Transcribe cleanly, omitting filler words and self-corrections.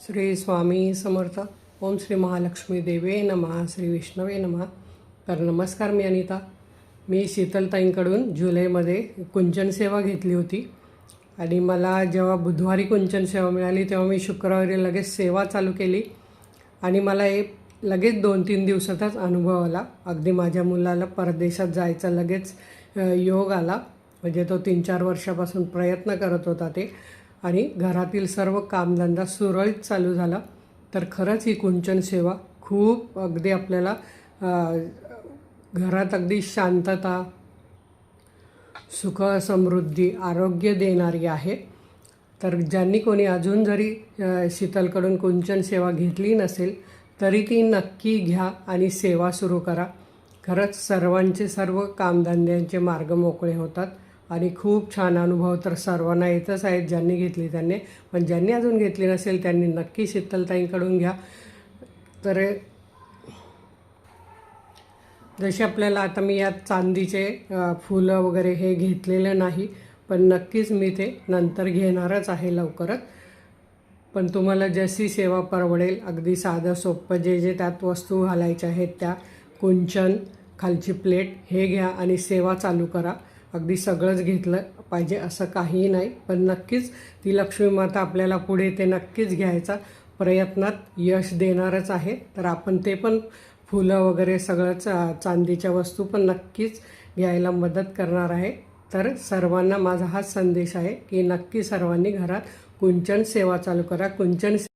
श्री स्वामी समर्थ. ओम श्री महालक्ष्मी देवे नमः. श्री विष्णवे नमः. तर नमस्कार, मी अनिता. मी शीतलताईंकडून जुलैमध्ये कुंचन सेवा घेतली होती आणि मला जेव्हा बुधवारी कुंचन सेवा मिळाली तेव्हा मी शुक्रवारी लगेच सेवा चालू केली आणि मला लगेच 2-3 दिवसातच अनुभव आला. अगदी माझ्या मुलाला परदेशात जायचा लगेच योग आला. म्हणजे तो 3-4 वर्षापासून प्रयत्न करत होता ते, आणि घरातील सर्व कामधंदा सुरळीत चालू झाला. तर खरंच ही कुंचन सेवा खूप अगदी आपल्याला घरात अगदी शांतता, सुख, समृद्धी, आरोग्य देणारी आहे. तर ज्यांनी कोणी अजून जरी शीतलकडून कुंचन सेवा घेतली नसेल तरी ती नक्की घ्या आणि सेवा सुरू करा. खरंच सर्वांचे सर्व कामधंद्यांचे मार्ग मोकळे होतात आणि खूप छान अनुभव तर सर्वांना येतच आहेत, ज्यांनी घेतली त्यांनी. पण ज्यांनी अजून घेतली नसेल त्यांनी नक्की शीतलताईंकडून घ्या. तर जसे आपल्याला आता मी यात चांदीचे फुलं वगैरे हे घेतलेले नाही, पण नक्कीच मी ते नंतर घेणारच आहे लवकरच. पण तुम्हाला जशी सेवा परवडेल, अगदी साधं सोपं जे त्यात वस्तू घालायच्या आहेत त्या, कुंचन, खालची प्लेट हे घ्या आणि सेवा चालू करा. अगदी सगळंच घेतलं पाहिजे असं काहीही नाही, पण नक्कीच ती लक्ष्मी माता आपल्याला पुढे ते नक्कीच घ्यायचा प्रयत्नात यश देणारच आहे. तर आपण ते पण फुलं वगैरे सगळंच चांदीच्या वस्तू पण नक्कीच घ्यायला मदत करणार आहे. तर सर्वांना माझा हाच संदेश आहे की नक्की सर्वांनी घरात कुंचन सेवा चालू करा. कुंचन